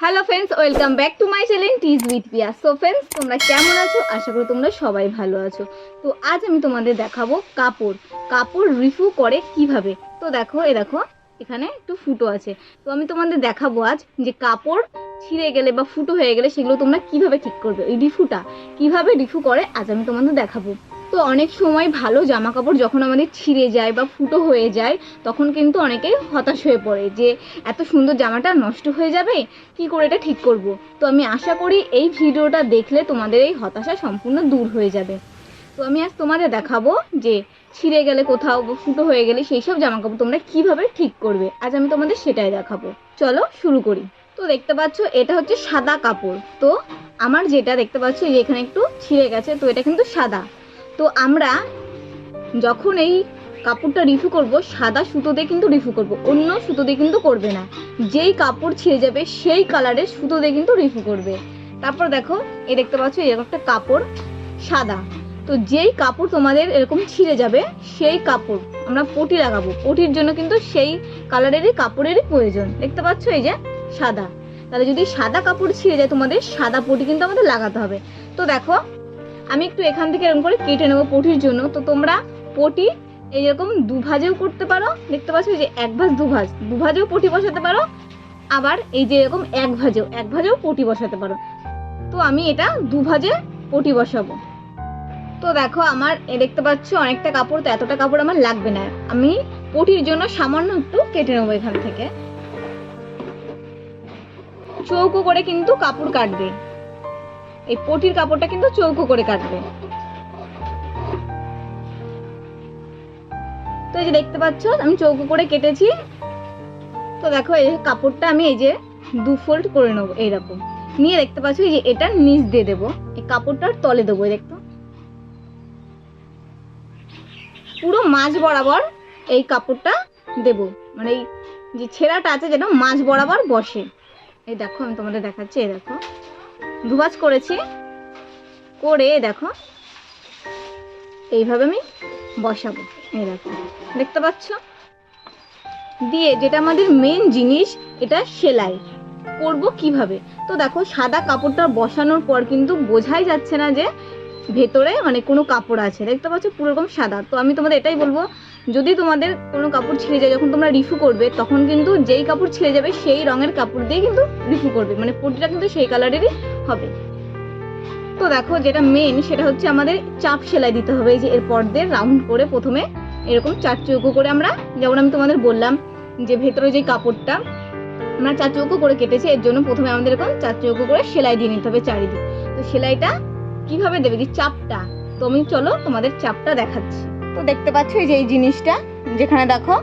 Hello friends, welcome back to my channel teas with Priya. So friends, তোমরা কেমন আছো? আশা করি তোমরা সবাই ভালো আছো। তো আজ আমি তোমাদের দেখাবো কাপড় রিফু করে কিভাবে। তো দেখো, দেখো এখানে একটু ফুটো আছে। তো আমি তোমাদের দেখাবো আজ যে কাপড় ছিঁড়ে গেলে বা ফুটো হয়ে গেলে সেগুলো তোমরা কিভাবে ঠিক করবে। এই রিফুটা কিভাবে রিফু করে আজ আমি তোমাদের দেখাবো। তো অনেক সময় ভালো জামা কাপড় যখন আমাদের ছিঁড়ে যায় বা ফুটো হয়ে যায় তখন কিন্তু অনেকেই হতাশ হয়ে পড়ে যে এত সুন্দর জামাটা নষ্ট হয়ে যাবে, কি করে এটা ঠিক করব। তো আমি আশা করি এই ভিডিওটা দেখলে তোমাদের এই হতাশা সম্পূর্ণ দূর হয়ে যাবে। তো আমি আজ তোমাদের দেখাবো যে ছিঁড়ে গেলে কোথাও বা ফুটো হয়ে গেলে সেই সব জামা কাপড় তোমরা কিভাবে ঠিক করবে। আজ আমি তোমাদের সেটাই দেখাবো। চলো শুরু করি। তো দেখতে পাচ্ছ এটা হচ্ছে সাদা কাপড়। তো আমার যেটা দেখতে পাচ্ছ যে এখানে একটু ছিঁড়ে গেছে, তো এটা কিন্তু সাদা। তো আমরা যখন এই কাপড়টা রিফু করব সাদা সুতো দিয়ে কিন্তু রিফু করব, অন্য সুতো দিয়ে কিন্তু করবে না। যেই কাপড় ছিঁড়ে যাবে সেই কালারের সুতো দিয়ে কিন্তু রিফু করবে। তারপর দেখো এই দেখতে পাচ্ছ এরকম একটা কাপড় সাদা। তো যেই কাপড় তোমাদের এরকম ছিঁড়ে যাবে সেই কাপড় আমরা পটি লাগাবো। পটির জন্য কিন্তু সেই কালারেরই কাপড়েরই প্রয়োজন। দেখতে পাচ্ছ এই যে সাদা। তাহলে যদি সাদা কাপড় ছিঁড়ে যায় তোমাদের সাদা পটি কিন্তু আমাদের লাগাতে হবে। তো দেখো আমি একটু এখান থেকে এরকম করে কেটে নেবো পটির জন্য। তো তোমরা পটি এইরকম দুভাজেও করতে পারো। দেখতে পাচ্ছ যে এক ভাঁজ দুভাজেও পটি বসাতে পারো, আবার এই যে এরকম এক ভাঁজেও পটি বসাতে পারো। তো আমি এটা দুভাজে পটি বসাবো। তো দেখো আমার দেখতে পাচ্ছ অনেকটা কাপড়, তো এতটা কাপড় আমার লাগবে না। আমি পটির জন্য সামান্য একটু কেটে নেবো। এখান থেকে চৌকো করে কিন্তু কাপড় কাটবে। এই পটির কাপড়টা কিন্তু চৌকো করে কাটবে। তো এই যে দেখতে পাচ্ছ আমি চৌকো করে কেটেছি। তো দেখো এই কাপড়টা আমি এই যে দু ফোল্ড করে নেবো এইরকম নিয়ে। দেখতে পাচ্ছ এই যে এটা নিচ দিয়ে দেবো, এই কাপড়টার তলে দেবো। দেখতো পুরো মাঝ বরাবর এই কাপড়টা দেবো, মানে এই যে ছেঁড়াটা আছে যেন মাঝ বরাবর বসে। এই দেখো আমি তোমাদের দেখাচ্ছি। এই দেখো দুভাজ করেছি, করে দেখো এইভাবে আমি বসাবো। এই দেখো দেখতে পাচ্ছ দিয়ে, যেটা আমাদের মেন জিনিস এটা সেলাই করব কিভাবে। তো দেখো সাদা কাপড়টা বসানোর পর কিন্তু বোঝাই যাচ্ছে না যে ভেতরে মানে কোনো কাপড় আছে। দেখতে পাচ্ছ পুরো রকম সাদা। তো আমি তোমাদের এটাই বলবো, যদি তোমাদের কোনো কাপড় ছিঁড়ে যায় যখন তোমরা রিফু করবে তখন কিন্তু যেই কাপড় ছিঁড়ে যাবে সেই রঙের কাপড় দিয়ে কিন্তু রিফু করবে, মানে পটিটা কিন্তু সেই কালারেরই হবে। তো দেখো যেটা মেন সেটা হচ্ছে আমাদের চাপ সেলাই দিতে হবে। এই যে এরপর দিয়ে রাউন্ড করে প্রথমে এরকম চার চৌকো করে, আমরা যেমন আমি তোমাদের বললাম যে ভেতরে যে কাপড়টা আমরা চার চৌকো করে কেটেছি, এর জন্য প্রথমে আমাদের এরকম চার চৌকো করে সেলাই দিয়ে নিতে হবে চারিদিকে। তো সেলাইটা কিভাবে দেবে যে চাপটা, তো আমি চলো তোমাদের চাপটা দেখাচ্ছি। তো দেখতে পাচ্ছ এই যে এই জিনিসটা, যেখানে দেখো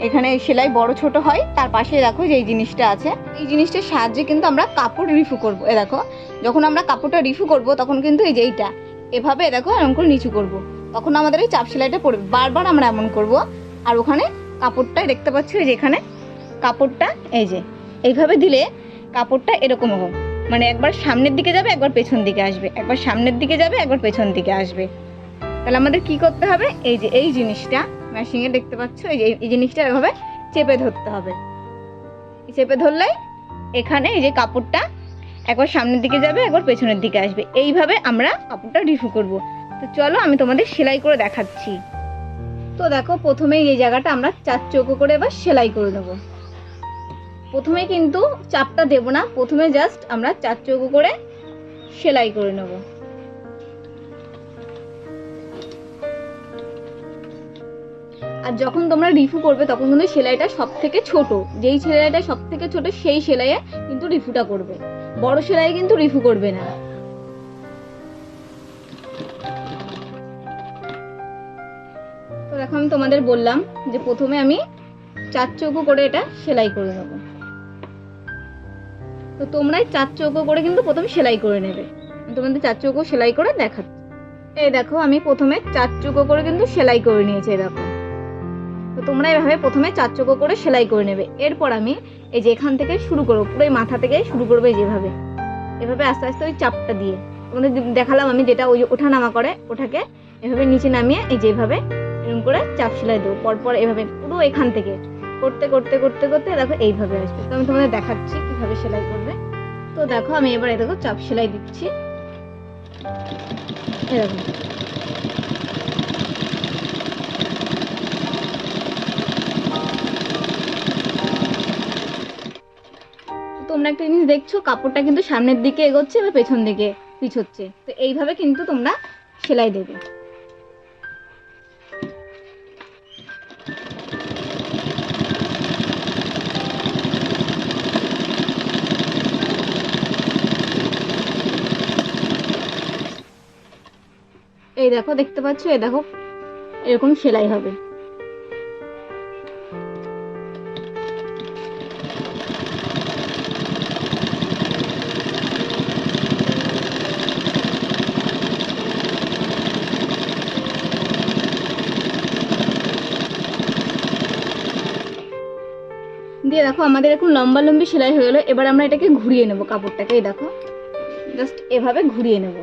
এখানে সেলাই বড় ছোট হয়, তার পাশে দেখো যে এই জিনিসটা আছে। এই জিনিসটার সাহায্যে কিন্তু আমরা কাপড় রিফু করব। এ দেখো যখন আমরা কাপড়টা রিফু করব তখন কিন্তু এই যে এইটা এভাবে দেখো এমন করে নিচু করব, তখন আমাদের এই চাপ সেলাইটা পড়বে। বারবার আমরা এমন করব। আর ওখানে কাপড়টাই দেখতে পাচ্ছ এই যে এখানে কাপড়টা এই যে এইভাবে দিলে কাপড়টা এরকম হবে, মানে একবার সামনের দিকে যাবে একবার পেছন দিকে আসবে, একবার সামনের দিকে যাবে একবার পেছন দিকে আসবে। তাহলে আমাদের কি করতে হবে, এই যে এই জিনিসটা মেশিনে দেখতে পাচ্ছ এই যে এই জিনিসটা এভাবে চেপে ধরতে হবে। চেপে ধরলে এখানে এই যে কাপড়টা একবার সামনের দিকে যাবে একবার পেছনের দিকে আসবে। এইভাবে আমরা কাপড়টা রিফু করব। তো চলো আমি তোমাদের সেলাই করে দেখাচ্ছি। তো দেখো প্রথমে এই জায়গাটা আমরা চার চৌকো করে এবার সেলাই করে নেব। প্রথমে কিন্তু চাপটা দেব না, প্রথমে জাস্ট আমরা চার চৌকো করে সেলাই করে নেব। আর যখন তোমরা রিফু করবে তখন কিন্তু সেলাইটা সব থেকে ছোট, যেই সেলাইটা সব থেকে ছোট সেই সেলাইয়ে কিন্তু রিফুটা করবে, বড় সেলাই কিন্তু রিফু করবে না। তো দেখো আমি তোমাদের বললাম যে প্রথমে আমি চার চৌকো করে এটা সেলাই করে নেব। তো তোমরাই চার চৌকো করে কিন্তু প্রথমে সেলাই করে নেবে। আমি তোমাদের চার চৌকো সেলাই করে দেখাচ্ছি। এই দেখো আমি প্রথমে চার চৌকো করে কিন্তু সেলাই করে নিয়েছি। দেখো তো তোমরা এভাবে প্রথমে চার চৌকো করে সেলাই করে নেবে। এরপর আমি এই যে এখান থেকে শুরু করবো, পুরো মাথা থেকে শুরু করবো যেভাবে, এভাবে আস্তে আস্তে ওই চাপটা দিয়ে তোমাদের দেখালাম আমি, যেটা ওই ওঠা নামা করে ওঠাকে এভাবে নিচে নামিয়ে এই যেভাবে এরকম করে চাপ সেলাই দেবো। পরপর এভাবে পুরো এখান থেকে করতে করতে করতে করতে দেখো এইভাবে আসবে। তো আমি তোমাদের দেখাচ্ছি কিভাবে সেলাই করবে। তো দেখো আমি এবার এই দেখো চাপ সেলাই দিচ্ছি, এরকম। তোমরা একটা জিনিস দেখছো, কাপড়টা কিন্তু সামনের দিকে এগোচ্ছে বা পেছন দিকে পিছোচ্ছে, তো এইভাবে কিন্তু তোমরা সেলাই দেবে। এই দেখো, দেখতে পাচ্ছ, এই দেখো এরকম সেলাই হবে। দিয়ে দেখো আমাদের এখন লম্বা লম্বি সেলাই হয়ে গেলো। এবার আমরা এটাকে ঘুরিয়ে নেব, কাপড়টাকে এই দেখো জাস্ট এভাবে ঘুরিয়ে নেব,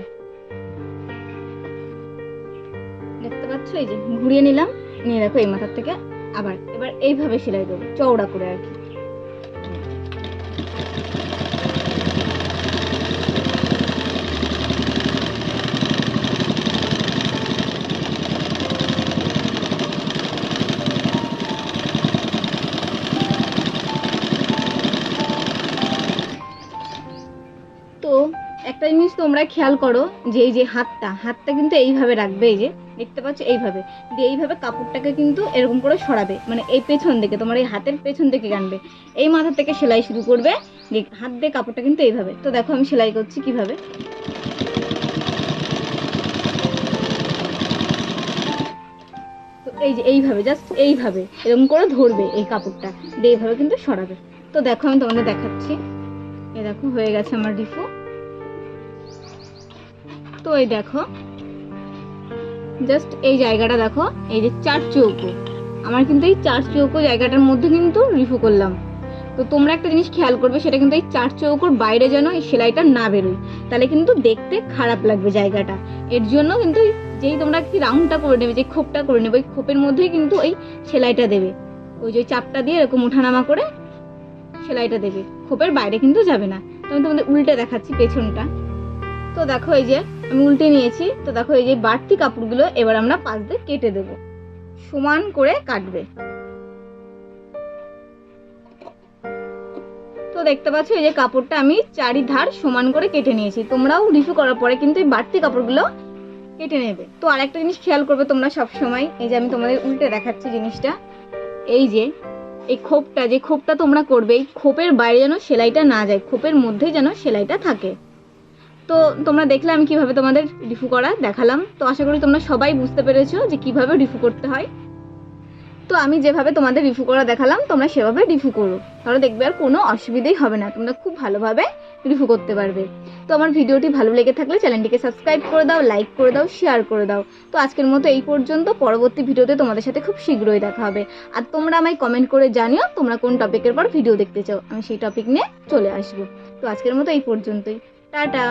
দেখতে পাচ্ছ, এই যে ঘুরিয়ে নিলাম, নিয়ে দেখো এই মাথার থেকে আবার এবার এইভাবে সেলাই দেবো চওড়া করে আর কি। তো একটা জিনিস তোমরা খেয়াল করো যে এই যে হাতটা কিন্তু এইভাবে রাখবে, এই যে দেখতে পাচ্ছ এইভাবে দিয়ে এইভাবে কাপড়টাকে কিন্তু এরকম করে সরাবে, মানে এই পেছন দিকে, তোমার এই হাতের পেছন দিকে আনবে, এই মাথা থেকে সেলাই শুরু করবে, হাত দিয়ে কাপড়টা কিন্তু এইভাবে। তো দেখো আমি সেলাই করছি কিভাবে। তো এই যে এইভাবে জাস্ট এইভাবে এরকম করে ধরবে এই কাপড়টা দিয়ে এইভাবে কিন্তু সরাবে। তো দেখো আমি তোমাদের দেখাচ্ছি, এই দেখো হয়ে গেছে আমার রিফু। তো এই দেখো জাস্ট এই জায়গাটা দেখো, এই যে 4 চৌকো, আমার কিন্তু এই 4 চৌকো জায়গাটার মধ্যে কিন্তু রিফু করলাম। তো তোমরা একটা জিনিস খেয়াল করবে, সেটা কিন্তু এই 4 চৌকোর বাইরে যেন এই সেলাইটা না বেরোয়, তাহলে কিন্তু দেখতে খারাপ লাগবে জায়গাটা। এর জন্য কিন্তু যেই তোমরা কি রাউন্ডটা করে নেবে, যে খোপটা করে নেবে, ওই খোপের মধ্যেই কিন্তু এই সেলাইটা দেবে, ওই যে চাপটা দিয়ে এরকম ওঠানামা করে সেলাইটা দেবে, খোপের বাইরে কিন্তু যাবে না। তো আমি তোমাদের উল্টে দেখাচ্ছি পেছনটা। তো দেখো এই যে আমি উল্টে নিয়েছি। তো দেখো এই যে বাড়তি কাপড়গুলো এবার আমরা পাশ দিয়ে কেটে দেব, সমান করে কাটবে। তো দেখতে পাচ্ছ এই যে কাপড়টা আমি চারিধার সমান করে কেটে নিয়েছি। তোমরাও রিফু করার পরে কিন্তু এই বাড়তি কাপড়গুলো কেটে নেবে। তো আরেকটা জিনিস খেয়াল করবে তোমরা সব সময়, এই যে আমি তোমাদের উল্টে দেখাচ্ছি জিনিসটা, এই যে এই খোপটা, যে খোপটা তোমরা করবে, এই খোপের বাইরে যেন সেলাইটা না যায়, খোপের মধ্যেই যেন সেলাইটা থাকে। তো তোমরা দেখলে আমি কিভাবে তোমাদের রিফু করা দেখালাম। তো আশা করি তোমরা সবাই বুঝতে পেরেছো যে কিভাবে রিফু করতে হয়। তো আমি যেভাবে তোমাদের রিফু করা দেখালাম তোমরা সেভাবে রিফু করো, তাহলে দেখবে আর কোনো অসুবিধাই হবে না, তোমরা খুব ভালোভাবে রিফু করতে পারবে। তো আমার ভিডিওটি ভালো লেগে থাকলে চ্যানেলটিকে সাবস্ক্রাইব করে দাও, লাইক করে দাও, শেয়ার করে দাও। তো আজকের মতো এই পর্যন্ত, পরবর্তী ভিডিওতে তোমাদের সাথে খুব শীঘ্রই দেখা হবে। আর তোমরা আমায় কমেন্ট করে জানিও তোমরা কোন টপিকের পর ভিডিও দেখতে চাও, আমি সেই টপিক নিয়ে চলে আসবো। তো আজকের মতো এই পর্যন্তই, টাটা।